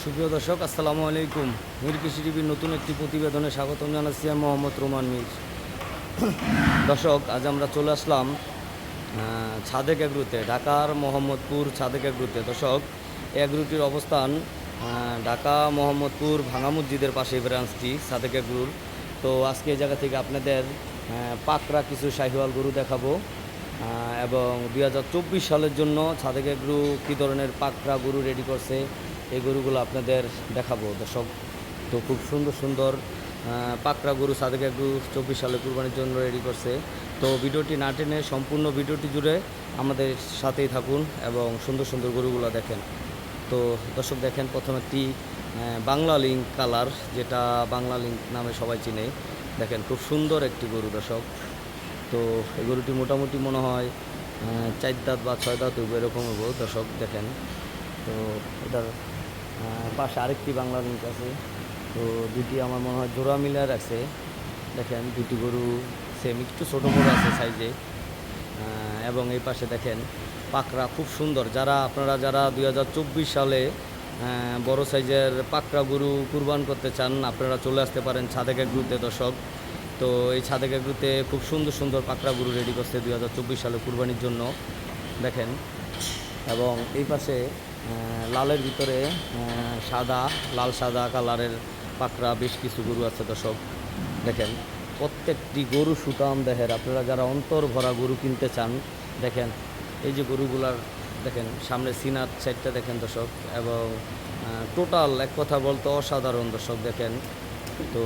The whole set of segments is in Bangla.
সুপ্রিয় দর্শক, আসসালামু আলাইকুম। মির কৃষি টিভির নতুন একটি প্রতিবেদনে স্বাগতম জানাচ্ছি আমি মোহাম্মদ রোমান মির। দর্শক, আজ আমরা চলে আসলাম ছাদেক এগ্রোতে, ঢাকার মোহাম্মদপুর ছাদেক এগ্রোতে। দর্শক, এই এগ্রোটির অবস্থান ঢাকা মোহাম্মদপুর ভাঙা মসজিদের পাশে ব্রাঞ্চটি ছাদেক এগ্রোর। তো আজকে এই জায়গা থেকে আপনাদের পাকড়া কিছু শাহিওয়াল গরু দেখাবো এবং 2024 সালের জন্য ছাদেক এগ্রো কী ধরনের পাকড়া গরু রেডি করছে এই গরুগুলো আপনাদের দেখাবো দর্শক। তো খুব সুন্দর সুন্দর পাকড়া গরু ছাদেক এগ্রো 24 সালে কুরবানির জন্য রেডি করছে। তো ভিডিওটি না টেনে সম্পূর্ণ ভিডিওটি জুড়ে আমাদের সাথেই থাকুন এবং সুন্দর সুন্দর গরুগুলো দেখেন। তো দর্শক দেখেন, প্রথম একটি বাংলা লিঙ্ক কালার, যেটা বাংলা লিঙ্ক নামে সবাই চিনে। দেখেন খুব সুন্দর একটি গরু দর্শক। তো এই গরুটি মোটামুটি মনে হয় 4 দাঁত বা 6 দাঁত এরকম হবো দর্শক দেখেন। তো এটার পাশে আরেকটি বাংলা লিঙ্ক আছে। তো দুটি আমার মনে হয় জোড়া মিলার আছে। দেখেন দুটি গরু সেম, একটু ছোটো বড়ো আছে সাইজে। এবং এই পাশে দেখেন পাকড়া খুব সুন্দর। আপনারা যারা 2024 সালে বড় সাইজের পাকড়া গরু কুরবান করতে চান, আপনারা চলে আসতে পারেন ছাদেক এগ্রোতে দর্শক। তো এই ছাদেক এগ্রোতে খুব সুন্দর সুন্দর পাকড়া গরু রেডি করছে 2024 সালে কুরবানির জন্য দেখেন। এবং এই পাশে লালের ভিতরে লাল সাদা কালারের পাকড়া বেশ কিছু গরু আছে দর্শক দেখেন। প্রত্যেকটি গরু সুতাম দেহের। আপনারা যারা অন্তর ভরা গরু কিনতে চান, দেখেন এই যে গরুগুলার দেখেন সামনে সিনার সাইডটা দেখেন দর্শক। এবং টোটাল এক কথা বলতে অসাধারণ দর্শক দেখেন। তো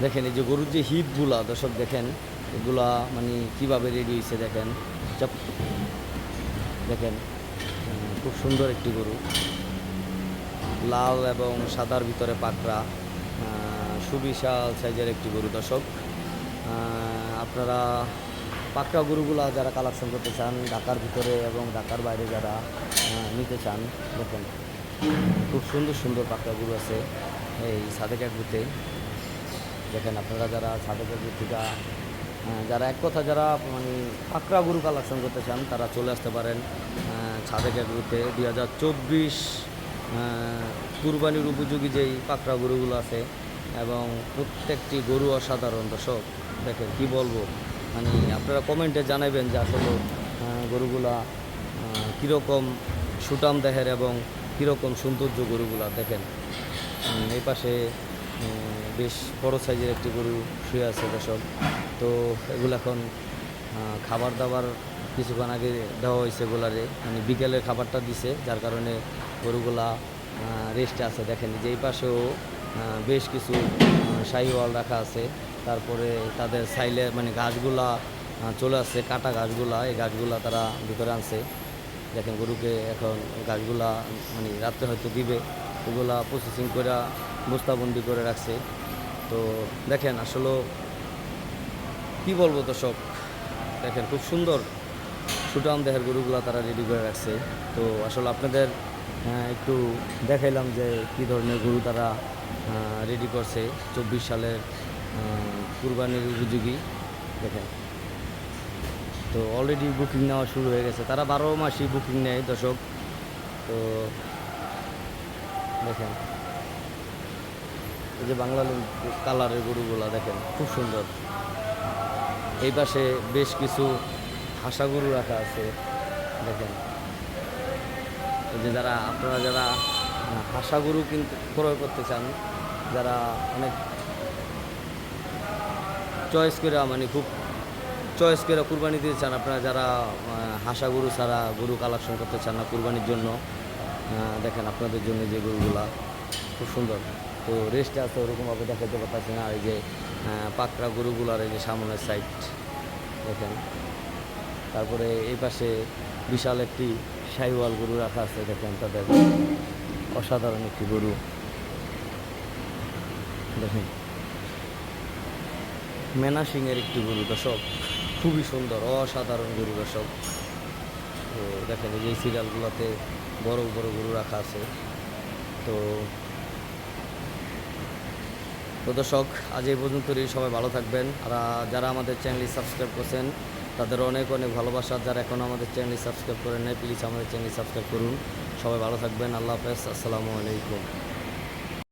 দেখেন এই যে গরুর যে হিপগুলা দর্শক দেখেন, এগুলা মানে কীভাবে রেডি হয়েছে দেখেন। দেখেন খুব সুন্দর একটি গরু, লাল এবং সাদার ভিতরে পাকড়া, সুবিশাল সাইজের একটি গরু দর্শক। আপনারা পাকড়া গরুগুলা যারা কালেকশন করতে চান ঢাকার ভিতরে এবং ঢাকার বাইরে যারা নিতে চান, দেখেন খুব সুন্দর সুন্দর পাকড়া গরু আছে এই ছাদেক এগ্রোতে। দেখেন আপনারা যারা ছাদেক এগ্রো থেকে যারা এক কথা যারা মানে পাকড়া গরু কালেকশন করতে চান, তারা চলে আসতে পারেন ছাদেক এগ্রোতে। 2024 কুরবানির উপযোগী যেই পাকড়া গরুগুলো আছে এবং প্রত্যেকটি গরু অসাধারণ দর্শক দেখেন। কি বলবো, মানে আপনারা কমেন্টে জানাবেন যে আসলে গরুগুলা কীরকম সুটাম দেহের এবং কীরকম সৌন্দর্য গরুগুলা দেখেন। এই পাশে বেশ বড় সাইজের একটি গরু শুয়ে আছে দর্শক। তো এগুলো এখন খাবার দাবার কিছুক্ষণ আগে দেওয়া হয়েছে এগুলারে, মানে বিকেলের খাবারটা দিছে, যার কারণে গরুগুলা রেস্টে আছে। দেখেন যে এই পাশেও বেশ কিছু শাহিওয়াল রাখা আছে। তারপরে তাদের সাইলে মানে গাছগুলা চলে আসছে, কাটা গাছগুলা, এই গাছগুলা তারা ভিতরে আনছে। দেখেন গরুকে এখন গাছগুলা মানে রাত্রে হয়তো দিবে, এগুলা প্রসেসিং করে বস্তাবন্দি করে রাখছে। তো দেখেন আসলে কি বলবো দর্শক, দেখেন খুব সুন্দর সুটাম দেহের গরুগুলা তারা রেডি করে রাখছে। তো আসলে আপনাদের একটু দেখাইলাম যে কী ধরনের গরু তারা রেডি করছে 24 সালের কুরবানির উপযোগী দেখেন। তো অলরেডি বুকিং নেওয়া শুরু হয়ে গেছে, তারা 12 মাসই বুকিং নেয় দর্শক। তো দেখেন এই যে বাংলা কালারের গরুগুলা দেখেন খুব সুন্দর। এই পাশে বেশ কিছু হাসা গরু রাখা আছে দেখেন। এই যে আপনারা যারা হাসা গরু কিনতে ক্রয় করতে চান, যারা অনেক চয়েস করে মানে খুব চয়েস করে কুরবানি দিতে চান, আপনারা যারা হাসা গরু ছাড়া গরু কালেকশন করতে চান না কুরবানির জন্য, দেখেন আপনাদের জন্য যে গরুগুলা খুব সুন্দর। তো রেস্টে আছে ওরকমভাবে দেখাতে পারতেছে না। এই যে পাকড়া গরুগুলার এই যে সামনের সাইড দেখেন। তারপরে এই পাশে বিশাল একটি শাহিওয়াল গরু রাখা আছে দেখেন, তাদের অসাধারণ একটি গরু দেখেন। মেনা সিংয়ের একটি গরু দর্শক, খুবই সুন্দর অসাধারণ গরু দর্শক। তো দেখেন এই যে সিরিয়ালগুলোতে বড় বড় গরু রাখা আছে। তো দর্শক, আজ এই পর্যন্তই। সবাই ভালো থাকবেন। আর যারা আমাদের চ্যানেলটি সাবস্ক্রাইব করছেন তাদের অনেক অনেক ভালোবাসা। যারা এখন আমাদের চ্যানেলটি সাবস্ক্রাইব করেন নাই, প্লিজ আমাদের চ্যানেলটি সাবস্ক্রাইব করুন সবাই ভালো থাকবেন। আল্লাহ হাফেজ। আসসালামু আলাইকুম।